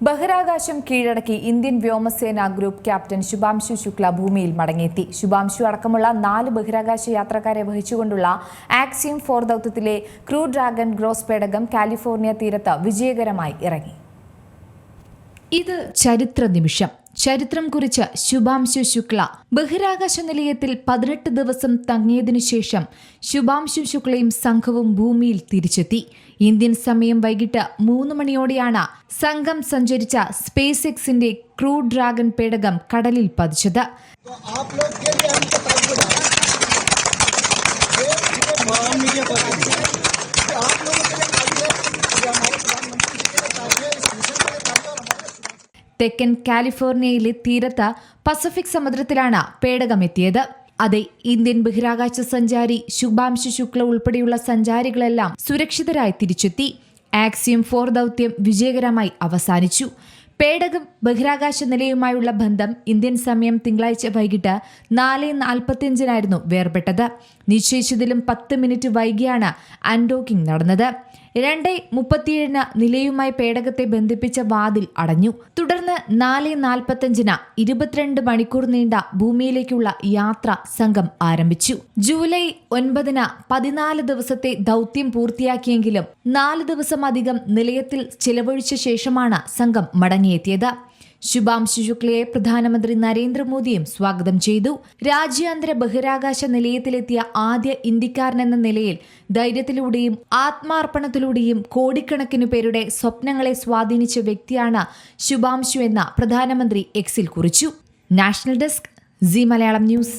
ബഹിരാകാശം കീഴടക്കി ഇന്ത്യൻ വ്യോമസേന group captain Shubhanshu Shukla ഭൂമിയിൽ മടങ്ങിയെത്തി. ശുഭാംശു അടക്കമുള്ള 4 ബഹിരാകാശ യാത്രക്കാരെ വഹിച്ചുകൊണ്ടുള്ള ആക്സിയം 4 ദൗത്യത്തിലെ ക്രൂ ഡ്രാഗൺ ഗ്രോസ് പേടകം കാലിഫോർണിയ തീരത്ത് വിജയകരമായി ഇറങ്ങി. ഇത് ചരിത്ര നിമിഷം. ചരിത്രം കുറിച്ച ശുഭാംശു ശുക്ല ബഹിരാകാശ നിലയത്തിൽ 18 ദിവസം തങ്ങിയതിനു ശേഷം ശുഭാംശു ശുക്ലയും സംഘവും ഭൂമിയിൽ തിരിച്ചെത്തി. ഇന്ത്യൻ സമയം വൈകിട്ട് 3 മണിയോടെയാണ് സംഘം സഞ്ചരിച്ച സ്പേസ് എക്സിന്റെ ക്രൂ ഡ്രാഗൺ പേടകം കടലിൽ പതിച്ചത്. തെക്കൻ കാലിഫോർണിയയിലെ തീരത്ത് പസഫിക് സമുദ്രത്തിലാണ് പേടകം എത്തിയത്. അതെ, ഇന്ത്യൻ ബഹിരാകാശ സഞ്ചാരി ശുഭാംശു ശുക്ല ഉൾപ്പെടെയുള്ള സഞ്ചാരികളെല്ലാം സുരക്ഷിതരായി തിരിച്ചെത്തി. ആക്സിയം 4 ദൗത്യം വിജയകരമായി അവസാനിച്ചു. പേടകം ബഹിരാകാശ നിലയവുമായുള്ള ബന്ധം ഇന്ത്യൻ സമയം തിങ്കളാഴ്ച വൈകിട്ട് 4:45 വേർപെട്ടത്. നിശ്ചയിച്ചതിലും 10 മിനിറ്റ് വൈകിയാണ് അൺഡോക്കിംഗ് നടന്നത്. 2:37 നിലയുമായി പേടകത്തെ ബന്ധിപ്പിച്ച വാതിൽ അടഞ്ഞു. തുടർന്ന് 4:45 22 മണിക്കൂർ നീണ്ട ഭൂമിയിലേക്കുള്ള യാത്ര സംഘം ആരംഭിച്ചു. ജൂലൈ 9 14 ദിവസത്തെ ദൗത്യം പൂർത്തിയാക്കിയെങ്കിലും 4 ദിവസം അധികം നിലയത്തിൽ ചിലവഴിച്ച ശേഷമാണ് സംഘം മടങ്ങിയെത്തിയത്. ശുഭാംശു ശുക്ലയെ പ്രധാനമന്ത്രി നരേന്ദ്രമോദിയും സ്വാഗതം ചെയ്തു. രാജ്യാന്തര ബഹിരാകാശ നിലയത്തിലെത്തിയ ആദ്യ ഇന്ത്യക്കാരനെന്ന നിലയിൽ ധൈര്യത്തിലൂടെയും ആത്മാർപ്പണത്തിലൂടെയും കോടിക്കണക്കിനു പേരുടെ സ്വപ്നങ്ങളെ സ്വാധീനിച്ച വ്യക്തിയാണ് ശുഭാംശു എന്ന് പ്രധാനമന്ത്രി എക്സിൽ കുറിച്ചു. National desk, C Malayalam news.